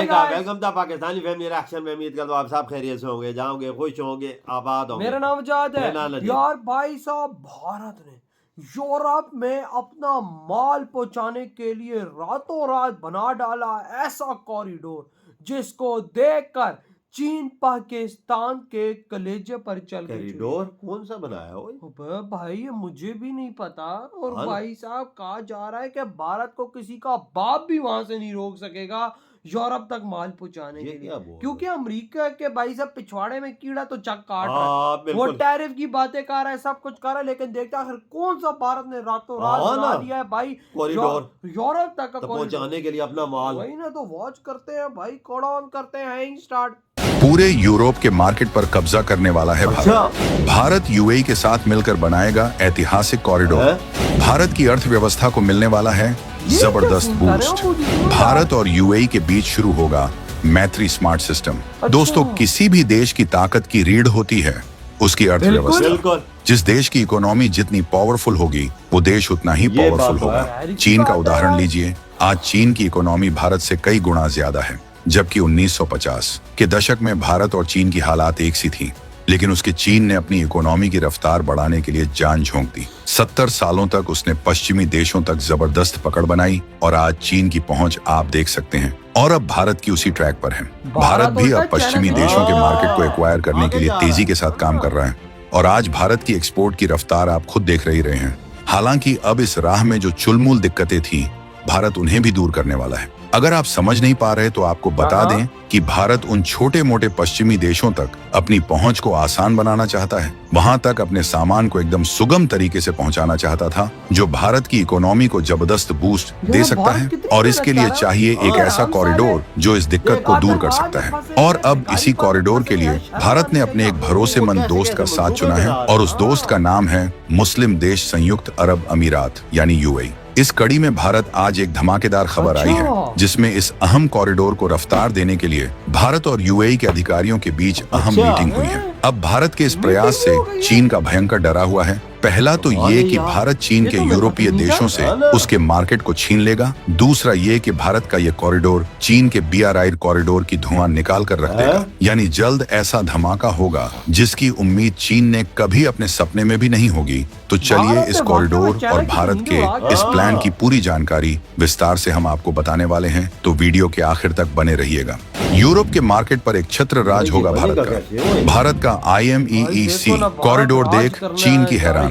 Guys, welcome था Pakistani family reaction में। उम्मीद करता हूं आप सब खैरियत से होंगे, जाओगे, खुश होंगे, आबाद होंगे। मेरा नाम जाद है। मेरा नाम नदीम। यार भाई साहब, भारत ने यूरोप में अपना माल पहुंचाने के लिए रातों रात बना डाला ऐसा कॉरिडोर जिसको देखकर चीन पाकिस्तान के कलेजे पर चल के कॉरिडोर कौन सा बनाया हो? अबे भाई, ये मुझे भी नहीं पता। और हाँ ना। भाई साहब, कहा जा रहा है कि भारत को किसी का बाप भी वहां से नहीं रोक सकेगा यूरोप तक माल पहुंचाने ये के लिए, क्या बोल क्योंकि अमेरिका के भाई साहब पिछवाड़े में कीड़ा तो चक काट रहा है। हाँ वो बिल्कुल। टैरिफ की बातें कर रहा है, सब कुछ कर रहा है, लेकिन देखते हैं आखिर कौन सा भारत ने रातों रात हाँ बना ना। दिया है भाई कॉरिडोर यूरोप तक का तो कॉरिडोर। पहुंचाने के लिए अपना माल। वही ना, तो वॉच करते हैं भाई, कोड ऑन करते हैं, स्टार्ट। पूरे यूरोप के मार्केट पर कब्जा करने वाला है भारत। भारत यूएई के साथ मिलकर बनाएगा ऐतिहासिक कॉरिडोर। भारत की अर्थव्यवस्था को मिलने वाला है जबरदस्त बूस्ट। भारत और यूएई के बीच शुरू होगा मैत्री स्मार्ट सिस्टम। दोस्तों, किसी भी देश की ताकत की रीढ़ होती है उसकी अर्थव्यवस्था। बिल्कुल। जिस देश की इकोनॉमी जितनी पावरफुल होगी वो देश उतना ही ये पावरफुल बात तो होगा। है। चीन का उदाहरण लीजिए। आज चीन की इकोनॉमी भारत से कई गुना ज्यादा है, जबकि 1950 के दशक में भारत और चीन की हालात एक सी थी। लेकिन उसके चीन ने अपनी इकोनॉमी की रफ्तार बढ़ाने के लिए जान झोंक दी। 70 सालों तक उसने पश्चिमी देशों तक जबरदस्त पकड़ बनाई और आज चीन की पहुंच आप देख सकते हैं। और अब भारत की उसी ट्रैक पर है। भारत भी अब पश्चिमी देशों के मार्केट को एक्वायर करने के लिए तेजी के साथ काम कर रहा है। और आज भारत की एक्सपोर्ट की रफ्तार आप खुद देख रहे हैं। हालांकि अब इस राह में जो चुलमुल दिक्कतें थी, भारत उन्हें भी दूर करने वाला है। अगर आप समझ नहीं पा रहे तो आपको बता दें कि भारत उन छोटे मोटे पश्चिमी देशों तक अपनी पहुंच को आसान बनाना चाहता है। वहां तक अपने सामान को एकदम सुगम तरीके से पहुंचाना चाहता था, जो भारत की इकोनॉमी को जबरदस्त बूस्ट दे सकता है। और इसके लिए चाहिए एक ऐसा कॉरिडोर जो इस दिक्कत को दूर कर सकता है। और अब इसी कॉरिडोर के लिए भारत ने अपने एक भरोसेमंद दोस्त का साथ चुना है, और उस दोस्त का नाम है मुस्लिम देश संयुक्त अरब अमीरात यानी यूएई। इस कड़ी में भारत आज एक धमाकेदार खबर आई है, जिसमें इस अहम कॉरिडोर को रफ्तार देने के लिए भारत और यूएई के अधिकारियों के बीच अहम मीटिंग हुई है। अब भारत के इस प्रयास से चीन का भयंकर डरा हुआ है। पहला तो ये कि भारत चीन के यूरोपीय देशों से उसके मार्केट को छीन लेगा। दूसरा ये कि भारत का ये कॉरिडोर चीन के BRI कॉरिडोर की धुआं निकाल कर रख देगा। यानी जल्द ऐसा धमाका होगा जिसकी उम्मीद चीन ने कभी अपने सपने में भी नहीं होगी। तो चलिए इस कॉरिडोर और भारत के इस प्लान की पूरी जानकारी विस्तार से हम आपको बताने वाले हैं, तो वीडियो के आखिर तक बने रहिएगा। यूरोप के मार्केट पर एक छत्र राज होगा भारत का। भारत का IMEEC कॉरिडोर देख चीन की हैरान।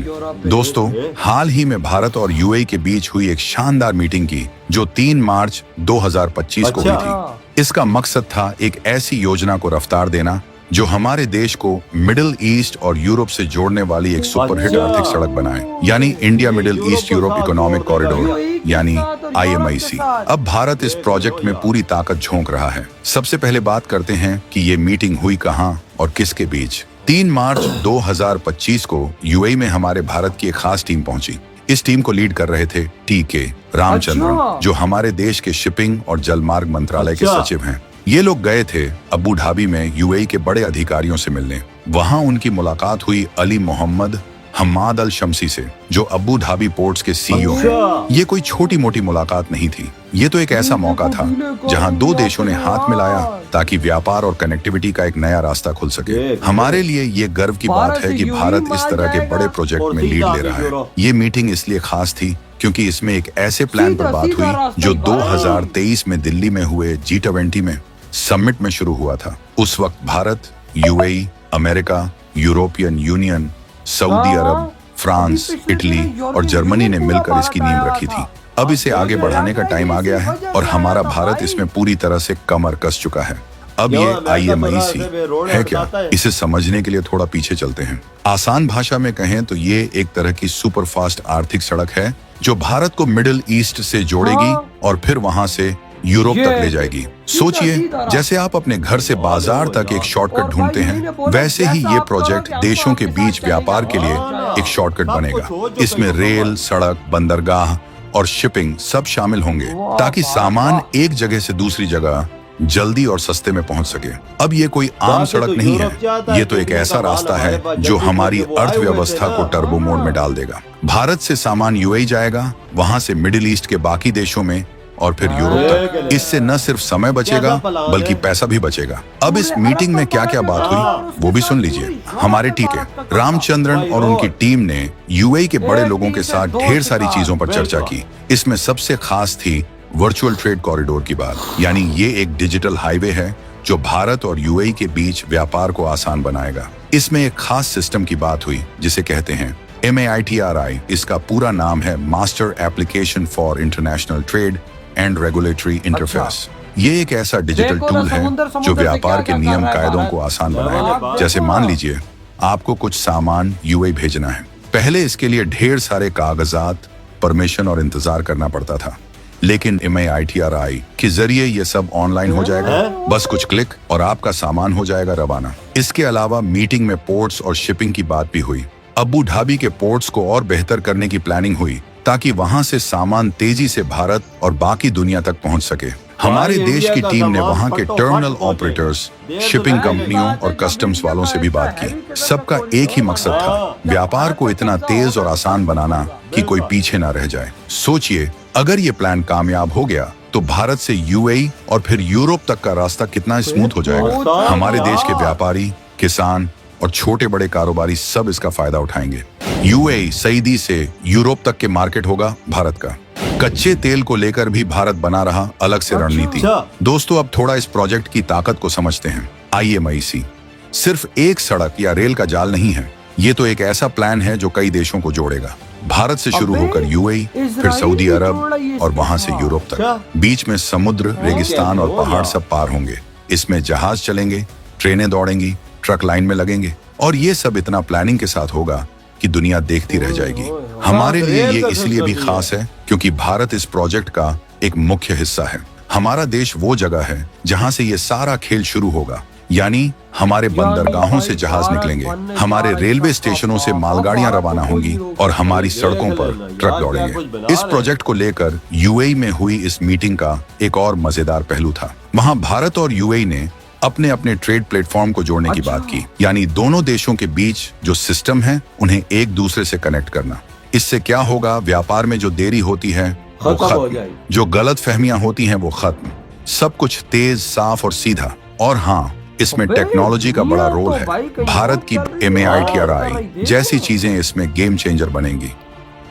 दोस्तों, हाल ही में भारत और यूएई के बीच हुई एक शानदार मीटिंग की, जो 3 मार्च 2025 को हुई थी। इसका मकसद था एक ऐसी योजना को रफ्तार देना जो हमारे देश को मिडिल ईस्ट और यूरोप से जोड़ने वाली एक सुपरहिट आर्थिक सड़क बनाए, यानी India middle east Europe economic corridor यानी IMEC। अब भारत इस प्रोजेक्ट में पूरी ताकत झोंक रहा है। सबसे पहले बात करते हैं कि ये मीटिंग हुई कहां और किसके बीच। 3 मार्च 2025 को यूएई में हमारे भारत की एक खास टीम पहुंची। इस टीम को लीड कर रहे थे TK रामचंद्रन, जो हमारे देश के शिपिंग और जलमार्ग मंत्रालय के सचिव हैं। ये लोग गए थे अबू धाबी में यूएई के बड़े अधिकारियों से मिलने। वहां उनकी मुलाकात हुई अली मोहम्मद हम्माद अल शम्सी से, जो अबू धाबी पोर्ट्स के CEO हैं। ये कोई छोटी मोटी मुलाकात नहीं थी, ये तो एक ऐसा मौका था जहां दो देशों ने हाथ मिलाया ताकि व्यापार और कनेक्टिविटी का एक नया रास्ता खुल सके। हमारे लिए ये गर्व की बात है कि भारत इस तरह के बड़े प्रोजेक्ट में लीड ले रहा है। ये मीटिंग इसलिए खास थी क्योंकि इसमें एक ऐसे प्लान पर बात हुई जो 2023 में दिल्ली में हुए G20 में समिट में शुरू हुआ था। उस वक्त Bharat, UAE, America, European Union, Saudi Arab, France, Italy और जर्मनी ने मिलकर इसकी नींव रखी थी। अब इसे आगे बढ़ाने का टाइम आ गया है और हमारा भारत इसमें पूरी तरह से कमर कस चुका है। अब ये IMEC है क्या, इसे समझने के लिए थोड़ा पीछे चलते हैं। आसान भाषा में कहें तो ये एक तरह की सुपर फास्ट आर्थिक सड़क है जो भारत को मिडिल ईस्ट से जोड़ेगी और फिर वहां से यूरोप तक ले जाएगी। सोचिए, जैसे आप अपने घर से बाजार तक एक शॉर्टकट ढूंढते हैं, वैसे ही ये प्रोजेक्ट देशों के बीच व्यापार के लिए एक शॉर्टकट बनेगा। इसमें रेल, सड़क, बंदरगाह और शिपिंग सब शामिल होंगे ताकि सामान एक जगह से दूसरी जगह जल्दी और सस्ते में पहुंच सके। अब ये कोई आम सड़क नहीं है, ये तो एक ऐसा रास्ता है जो हमारी अर्थव्यवस्था को टर्बो मोड में डाल देगा। भारत से सामान यूएई जाएगा, वहां से मिडिल ईस्ट के बाकी देशों में और फिर यूरोप तक। इससे न सिर्फ समय बचेगा बल्कि पैसा भी बचेगा। अब इस मीटिंग में क्या क्या बात हुई वो भी सुन लीजिए। हमारे ठीक है, रामचंद्रन और उनकी टीम ने यूएई के बड़े लोगों के साथ ढेर सारी चीजों पर चर्चा की। इसमें सबसे खास थी वर्चुअल ट्रेड कॉरिडोर की बात। यानी ये एक डिजिटल हाईवे है जो भारत और यूएई के बीच व्यापार को आसान बनाएगा। इसमें एक खास सिस्टम की बात हुई जिसे कहते हैं MAITRI। इसका पूरा नाम है master application for international trade and regulatory interface. ये एक ऐसा डिजिटल टूल है जो व्यापार के नियम कायदों को आसान बनाएगा। जैसे मान लीजिए आपको कुछ सामान यूएई भेजना है। पहले इसके लिए ढेर सारे कागजात, परमिशन और इंतजार करना पड़ता था, लेकिन MAITRI के जरिए ये सब ऑनलाइन हो जाएगा। बस कुछ क्लिक और आपका सामान हो जाएगा रवाना। इसके अलावा मीटिंग में पोर्ट्स और शिपिंग की बात भी हुई। अबू धाबी के पोर्ट्स को और बेहतर करने की प्लानिंग हुई ताकि वहां से सामान तेजी से भारत और बाकी दुनिया तक पहुंच सके। हमारे देश की टीम ने वहां के टर्मिनल ऑपरेटर्स, शिपिंग कंपनियों और कस्टम्स वालों से भी बात की। सबका एक ही मकसद था, व्यापार को इतना तेज और आसान बनाना कि कोई पीछे ना रह जाए। सोचिए, अगर ये प्लान कामयाब हो गया तो भारत से यूएई और फिर यूरोप तक का रास्ता कितना स्मूथ हो जाएगा। हमारे देश के व्यापारी, किसान और छोटे बड़े कारोबारी सब इसका फायदा उठाएंगे। यूएई सईदी से यूरोप तक के मार्केट होगा भारत का। कच्चे तेल को लेकर भी भारत बना रहा अलग से रणनीति। दोस्तों, अब थोड़ा इस प्रोजेक्ट की ताकत को समझते हैं। IMIC सिर्फ एक सड़क या रेल का जाल नहीं है, ये तो एक ऐसा प्लान है जो कई देशों को जोड़ेगा। भारत से शुरू होकर यूएई, फिर सऊदी अरब और वहां से यूरोप तक। बीच में समुद्र, रेगिस्तान और पहाड़ सब पार होंगे। इसमें जहाज चलेंगे, ट्रेनें दौड़ेंगी, ट्रक लाइन में लगेंगे और ये सब इतना प्लानिंग के साथ होगा कि दुनिया देखती रह जाएगी। हमारे लिए ये इसलिए भी खास है क्योंकि भारत इस प्रोजेक्ट का एक मुख्य हिस्सा है। हमारा देश वो जगह है जहां से ये सारा खेल शुरू होगा। यानी हमारे बंदरगाहों से जहाज निकलेंगे, हमारे रेलवे स्टेशनों से मालगाड़ियां रवाना होंगी और हमारी सड़कों पर ट्रक दौड़ेंगे। इस प्रोजेक्ट को लेकर यूएई में हुई इस मीटिंग का एक और मजेदार पहलू था। वहां भारत और यूएई ने अपने अपने ट्रेड प्लेटफॉर्म को जोड़ने की बात की। यानी दोनों देशों के बीच जो सिस्टम है उन्हें एक दूसरे से कनेक्ट करना। इससे क्या होगा, व्यापार में जो देरी होती है वो खत्म, जो गलत फहमियां होती हैं वो खत्म, सब कुछ तेज, साफ और सीधा। और हाँ, इसमें टेक्नोलॉजी का बड़ा रोल है। भारत की MAITRI जैसी चीजें इसमें गेम चेंजर बनेंगी।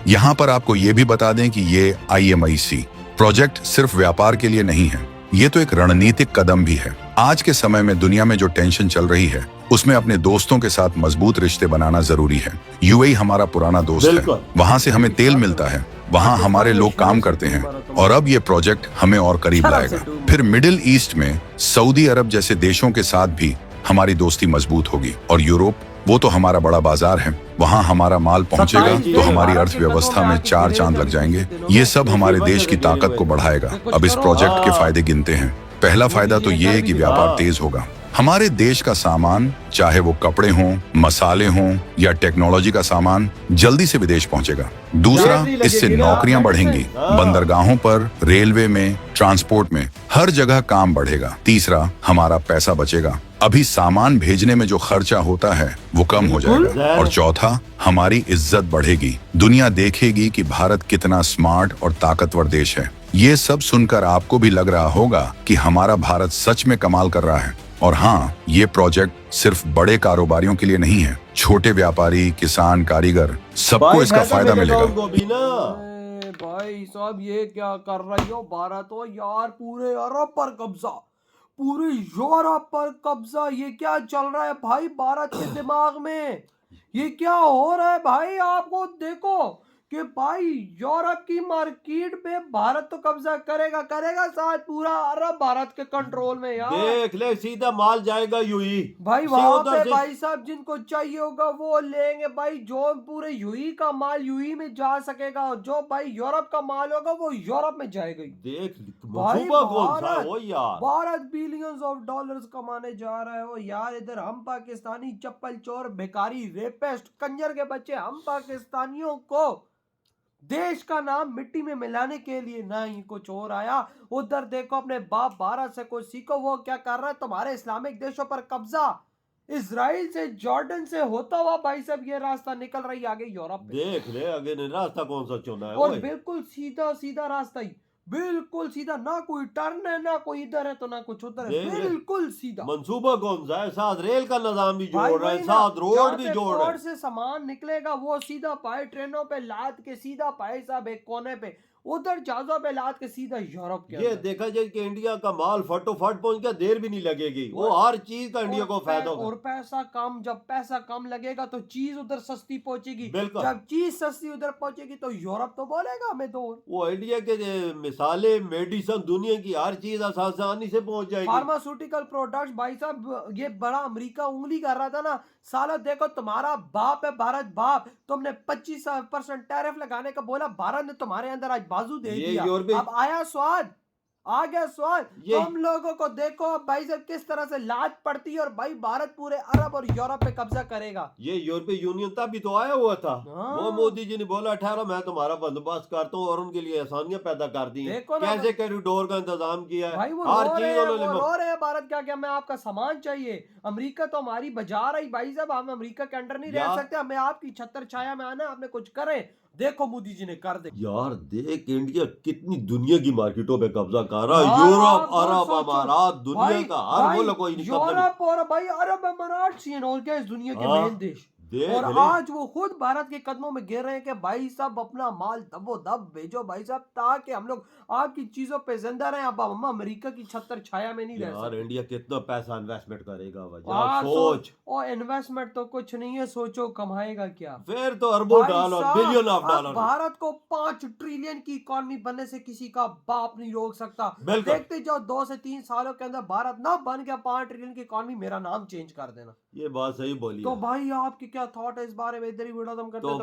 यहाँ पर आपको ये भी बता दें कि ये IMIC प्रोजेक्ट सिर्फ व्यापार के लिए नहीं है, ये तो एक रणनीतिक कदम भी है। आज के समय में दुनिया में जो टेंशन चल रही है उसमें अपने दोस्तों के साथ मजबूत रिश्ते बनाना जरूरी है। यूएई हमारा पुराना दोस्त है, वहां से हमें तेल मिलता है, वहां हमारे लोग काम करते हैं और अब ये प्रोजेक्ट हमें और करीब लाएगा। फिर मिडिल ईस्ट में सऊदी अरब जैसे देशों के साथ भी हमारी दोस्ती मजबूत होगी। और यूरोप, वो तो हमारा बड़ा बाजार है, वहाँ हमारा माल पहुँचेगा तो हमारी अर्थव्यवस्था में 4 चांद लग जाएंगे। ये सब हमारे देश की ताकत को बढ़ाएगा। अब इस प्रोजेक्ट के फायदे गिनते हैं। पहला फायदा तो ये है कि व्यापार तेज होगा। हमारे देश का सामान, चाहे वो कपड़े हों, मसाले हों या टेक्नोलॉजी का सामान, जल्दी से विदेश पहुंचेगा। दूसरा, इससे नौकरियां बढ़ेंगी, बंदरगाहों पर, रेलवे में, ट्रांसपोर्ट में, हर जगह काम बढ़ेगा। तीसरा, हमारा पैसा बचेगा, अभी सामान भेजने में जो खर्चा होता है वो कम हो जाएगा। और चौथा, हमारी इज्जत बढ़ेगी, दुनिया देखेगी कि भारत कितना स्मार्ट और ताकतवर देश है। ये सब सुनकर आपको भी लग रहा होगा कि हमारा भारत सच में कमाल कर रहा है। और हाँ, ये प्रोजेक्ट सिर्फ बड़े कारोबारियों के लिए नहीं है, छोटे व्यापारी, किसान, कारीगर, सबको इसका फायदा मिलेगा। भाई साहब, ये क्या कर रही हो भारत हो यार? पूरे अरब पर कब्जा, पूरे यूरोप पर कब्जा, ये क्या चल रहा है भाई भारत के दिमाग में? ये क्या हो रहा है भाई? आपको देखो कि भाई यूरोप की मार्केट पे भारत तो कब्जा करेगा करेगा, साथ पूरा अरब भारत के कंट्रोल में यार। देख ले, सीधा माल जाएगा यूई भाई वहां पे भाई साहब जिनको चाहिए होगा वो लेंगे भाई। जो पूरे यूई का माल यूई में जा सकेगा और जो भाई यूरोप का माल होगा वो यूरोप में जाएगा। देख भाई यार, भारत बिलियंस ऑफ डॉलर्स कमाने जा रहा है वो यार। इधर हम पाकिस्तानी चप्पल चोर, भिखारी, रेपिस्ट, कंजर के बच्चे, हम पाकिस्तानियों को देश का नाम मिट्टी में मिलाने के लिए ना ही कुछ और आया। उधर देखो अपने बाप भारत से कुछ सीखो, वो क्या कर रहा है? तुम्हारे इस्लामिक देशों पर कब्जा, इजराइल से, जॉर्डन से होता हुआ भाई साहब ये रास्ता निकल रही आगे यूरोप पे। देख ले आगे रास्ता कौन सा चुना है और बिल्कुल सीधा सीधा रास्ता ही बिल्कुल सीधा, ना कोई टर्न है, ना कोई इधर है तो ना कुछ उधर है, देख रहे- बिल्कुल सीधा। मंसूबा कौन सा है? साथ रेल का निजाम भी भाई जोड़ रहे हैं, वही ना, साथ रोड जहाँ भी पे जोड़ रहे पोर्ट हैं। से सामान निकलेगा वो सीधा पाए ट्रेनों पे लाद के सीधा पाए साहब एक कोने पे, उधर जहाजों पे लाद के सीधा यूरोप के ये अंदर। देखा जाए कि इंडिया का माल फटोफट पहुंच गया, देर भी नहीं लगेगी, वो वो- हर चीज का इंडिया को फायदा होगा। और पैसा कम, जब पैसा कम लगेगा तो चीज उधर सस्ती पहुंचेगी, बिल्कुल। जब चीज सस्ती उधर पहुंचेगी तो यूरोप तो बोलेगा हमें दो। वो इंडिया के मिसालें, मेडिसन, दुनिया की हर चीज आसानी से पहुंच जाएगी। फार्मास्यूटिकल प्रोडक्ट्स भाई साहब, ये बड़ा अमेरिका उंगली कर रहा था ना, साला देखो तुम्हारा बाप है भारत बाप, तुमने 25% टैरिफ लगाने का बोला, भारत ने तुम्हारे अंदर आज बाजू दे ये दिया। यूरोपीय- अब आया स्वाद, आ गया स्वाद। ये- तुम लोगों को देखो अब भाई साहब किस तरह से लात पड़ती है, और भाई भारत पूरे अरब और यूरोप पे कब्जा करेगा। ये यूरोपीय यूनियन तभी तो आया हुआ था। हाँ। वो मोदी जी ने बोला ठहरो मैं तुम्हारा बंदोबस्त करता हूँ, और उनके लिए आसानियां पैदा कर दी हैं। देखो ना कैसे कॉरिडोर का इंतजाम किया है, भाई वो हर रो रहे चीज हैं, उन्होंने वो रो रहे हैं भारत क्या क्या मैं आपका सामान चाहिए। अमेरिका तो हमारी बाजार आई भाई साहब, हम अमेरिका के अंडर नहीं रह यार- सकते, हमें आपकी छत्र छाया में आना, आपने कुछ करे। देखो मोदी जी ने कर दे। यार देख इंडिया कितनी दुनिया की मार्केटों पे कब्जा कर रहा है। यार, यूरोप, आप तो अरब, सोचो, अमारात, दुनिया भाई- का हर भाई, मुल्क कोई नहीं कब्जा नहीं। यूरोप और भाई अरब अमारात सी और क्या इस दुनिया के हाँ, मेन देश, देख और ले। आज वो खुद भारत के कदमों में गिर रहे हैं कि भाई साहब अपना माल दबोदब भेजो भाई साहब, ताकि हम लोग आपकी चीजों पे जिंदा रहें। अब हम अमेरिका की छत्र छाया में नहीं रह यार सकते। इंडिया कितना पैसा इन्वेस्टमेंट करेगा वजह हाँ, सोच। और इन्वेस्टमेंट तो कुछ नहीं है, सोचो कमाएगा क्या। फिर तो अरबों भाई डॉलर, साहब, बिलियन ऑफ अब डॉलर। भारत को 5 ट्रिलियन की इकॉनमी बनने से किसी का बाप नहीं रोक सकता। बिल्कुल। देखते जाओ 2 से 3 सालों के अंदर भारत ना बन गया 5 ट्रिलियन की इकॉनमी, मेरा नाम चेंज कर देना। ये बात सही बोली तो है। भाई आपके क्या थॉट है इस बारे में, इधर ही वीडियो खत्म करते तो हैं।